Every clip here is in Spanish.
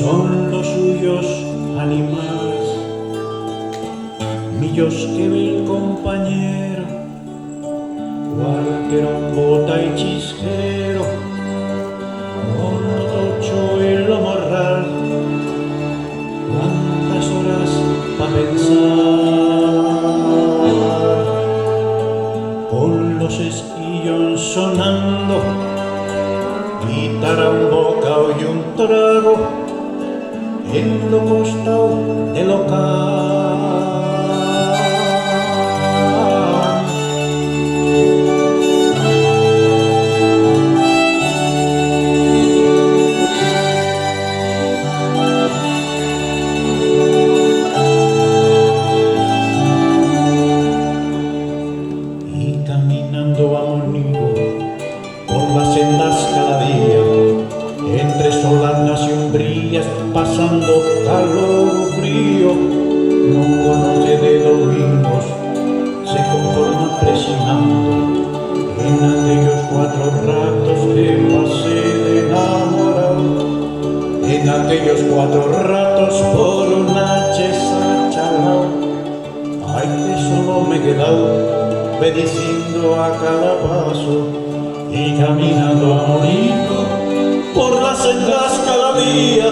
son los suyos animales, millos que ve el compañero, cualquier bota y chisquero, con tocho en lo morral, cuántas horas pa' pensar, con los esquillos sonando, guitarra, un bocado y un trago, en lo costado del local. Y caminando vamos por las sendas cada día, entre solanas y umbrías, pasando calor o frío, no conoce de domingos, se conforma presionando en aquellos 4 ratos que pasé de enamorado, en aquellos 4 ratos por una chesa chalao. Ay, que solo me he quedado obedeciendo a cada paso y caminando a morir por las sendas cada día,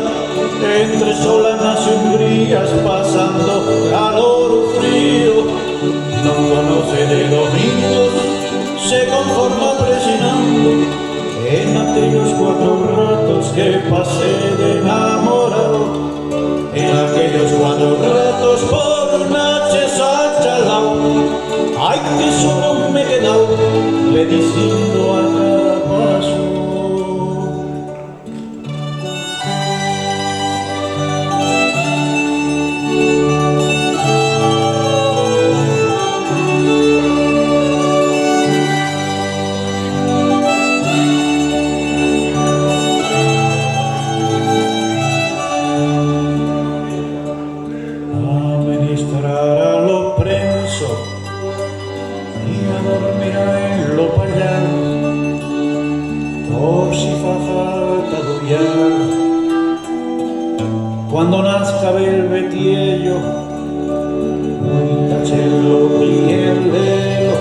entre solanas y umbrías, pasando calor o frío, no conoce de domingos, se conforma presionando en aquellos 4 ratos que pasé de enamorado, en aquellos 4 ratos por una chesa chalao. Ay, que solo me he quedado obedeciendo a cada paso. Cuando nazca el betiello, un tachelo y el velo,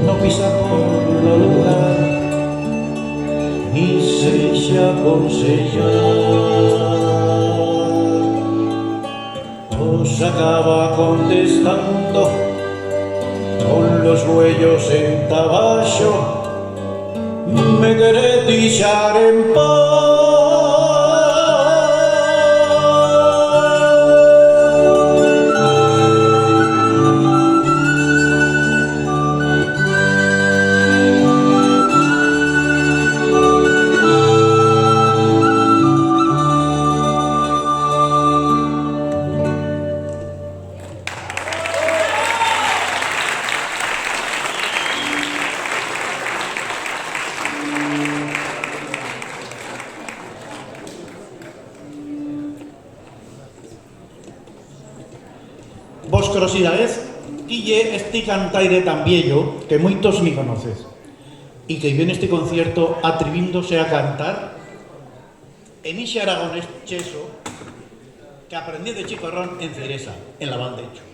no pisa por lo lugar, ni se echa con sellar. Os acaba contestando con los huellos en tabacho, me querés deixar en paz. Vos curiosidades, quille este cantaire tan viejo que moitos ni conoces y que viene este concierto atrevíndose a cantar en ixe aragonés cheso que aprendí de chicorrón en Ceresa, en la Valdecho.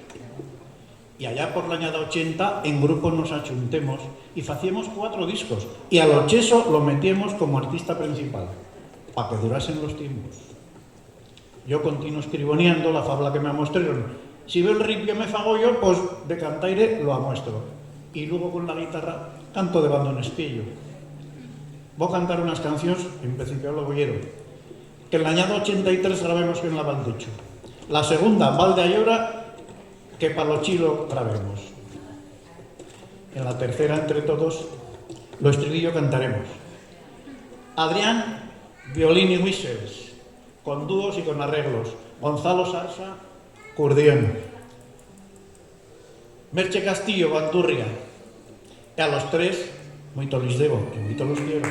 Y allá por la añada 80 en grupo nos achuntemos y facíamos 4 discos y a lo cheso lo metíamos como artista principal para que durasen los tiempos. Yo continuo escriboneando la fabla que me amostraron. Si veo el ripio me fago yo, pues de cantaire lo amuestro. Y luego con la guitarra canto de bando en espillo. Voy a cantar unas canciones, en principio lo oyeron, que en la añada 83 grabemos en la Valdecho. La segunda, Val de Ayora, que para lo chilo grabemos. En la tercera, entre todos, lo estribillo cantaremos. Adrián, violín y whistles, con dúos y con arreglos. Gonzalo Sarsa, acordeón. Merche Castillo, bandurria. E a los 3, moito lis debo, e moito los quiero.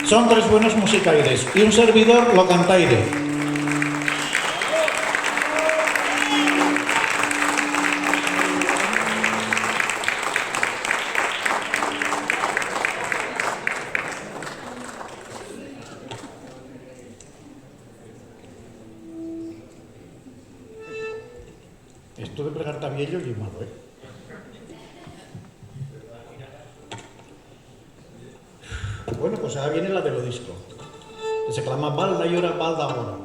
Son 3 buenos musicaires e un servidor lo cantaire. Esto de pregar tabiello y malo, ¿eh? Bueno, pues ahora viene la de lo disco. Que se clama balda y ora, balda ahora.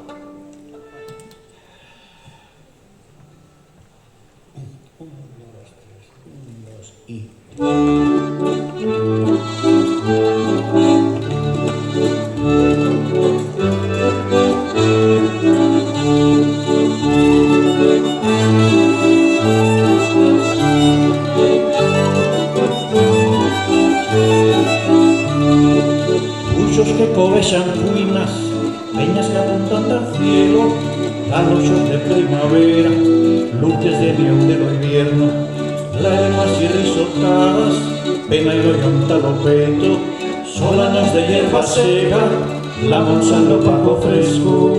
Un, dos, tres, un, dos y... que cobechan ruinas, peñas que apuntan al cielo, galochos de primavera, luces de neón de lo invierno, lágrimas y risotadas, pena y loyonta lo peto, solanas de hierba seca, la monzando paco fresco.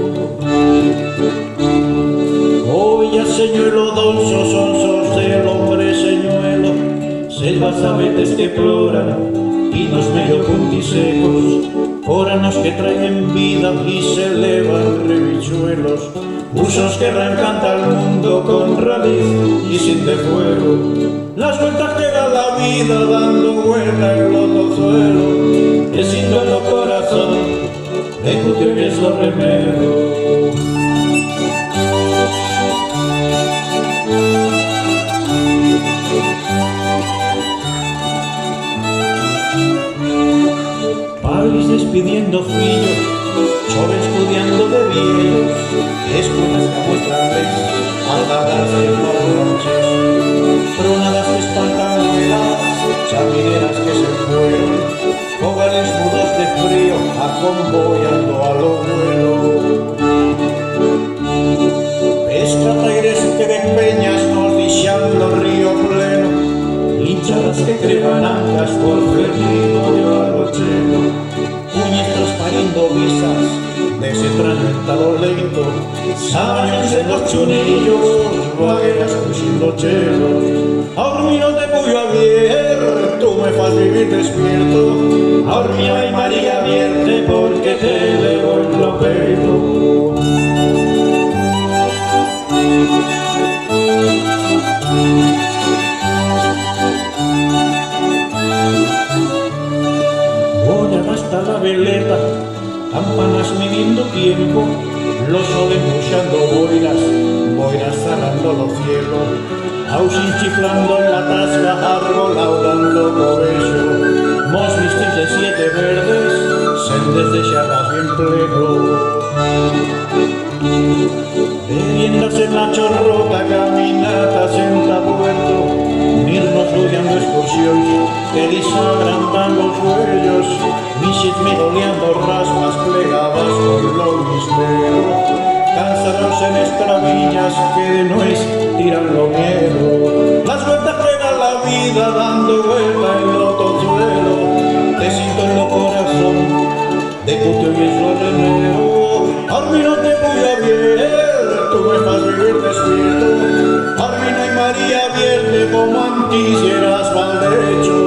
Olla, señuelo, donsos, sonsos del hombre señuelo, selvas abetes que ploran, pinos medio puntisecos, óranos que traen vida y se elevan rebichuelos, usos que arrancan al mundo con raíz y sin de fuego, las vueltas que da la vida dando vuelta en lodo suelo, que sin dolor corazón de cutio y es lo remedio. Padres despidiendo fillos, choves estudiando de viejos, escuelas que muestran leyes, aldadas de noches, tronadas que espantan heladas, chamineras que se fueron, hogares mudos de frío, acomboyando a lo vuelo. Pescataires que de peñas nos dixando río pleno, hinchadas que creban ancas por ferrido de arrochero, puñestros pariendo visas de ese transventado leito, sabaños en los chunillos, vagueras cruciendo chelos. Ahora mi no te puyo abierto, me faz vivir despierto, ahora mi ay María vierte porque te leo en lo peito. Hasta la veleta, campanas midiendo tiempo, los soles buchando boiras, boiras zarando los cielos, ausin chiflando en la tasca, arbolao dando cobecho, mos vistis de siete verdes, sendes de charras bien pleno. Bebiendas en la chorrota, caminatas en tapuerto, mirnos estudiando excursiones que disagrandan los huellos, misis miroleando rasmas plegadas con lo misterio, cansados en estravillas que de nuez tiran lo miedo, las vueltas que da la vida dando vuelta en lo tozuelo, te siento en lo corazón, de cutio y es lo remedio, ahora no te voy a ver, tú me vas a vivir despierto, Armina y María vierte como antisieras malderecho.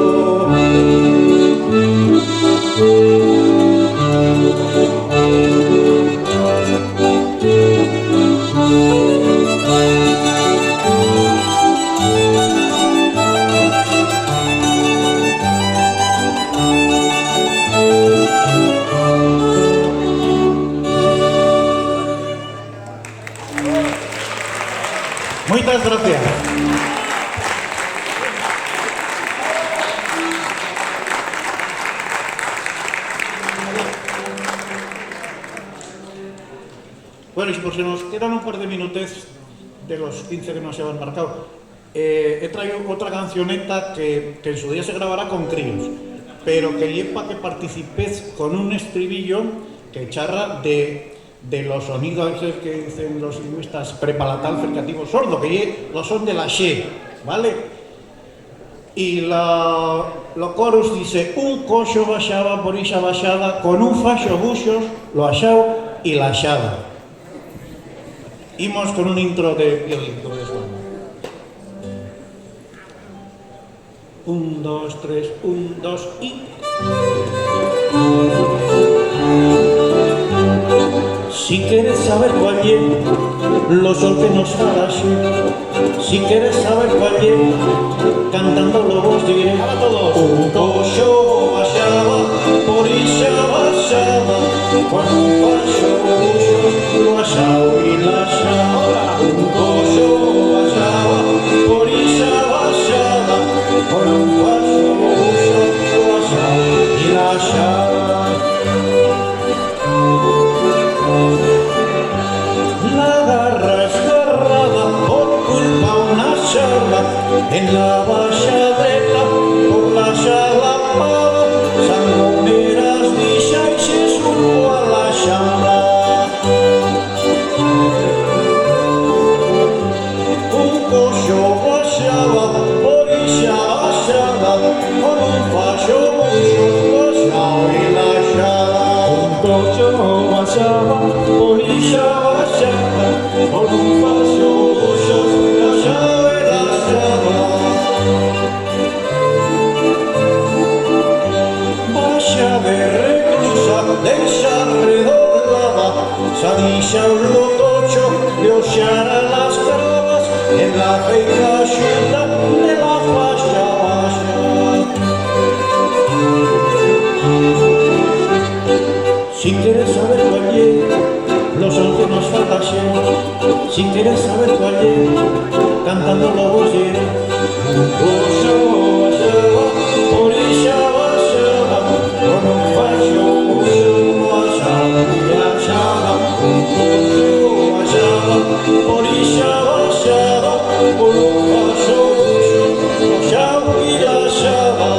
Muchas gracias. Bueno, y por si nos quedan un par de minutos de los 15 que nos habían marcado, he traído otra cancioneta que en su día se grabará con críos, pero que lleva que participéis con un estribillo que charra de los sonidos que dicen los lingüistas prepalatal fricativo sordo, que lo son de la xe, ¿vale? Y lo chorus dice: un coxo baixaba por ixa baixada con un faxo buxos, lo axao y la axada. Imos con un intro de violín, como es bueno. 1, 2, 3, 1, 2 y... Si quieres saber cuál es lo sol que nos falaxe, Si quieres saber cuál es, cantando lo vos diré. ¡Ahora todos! Un cocho baixaba, por ixa baixaba, con un falso buxo, lo achao y la xaba. Un cocho baixaba, por ixa baixaba, con un falso buxo, lo achao y la xaba. La garra esgarrada por culpa una xala, en la baixadeta por la xalapada, sangoneras dixaixe surco a la xambra. Un coxo baixaba por ixa xala, con un faxo buxo baixao e la xala. Un coxo baixaba por ixa xala, con un faxo buxo baixao e la xala. Baixa de reclusa, deixa redoblada, xa dixa un lotocho de oxara las trabas, en la feita xunta de la faixa baixa. Si quieres saber cuál es, los once nos falta ser. Si quieres saber cuál es, cantando lo vos diré. Un coxo baixaba, por ixa baixaba, con un faxo buxo baixao e la xaba. Un coxo baixaba, por ixa baixaba, con un faxo buxo baixao e la xaba.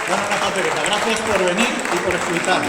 Bueno, Rafa Teresa, gracias por venir y por explicar.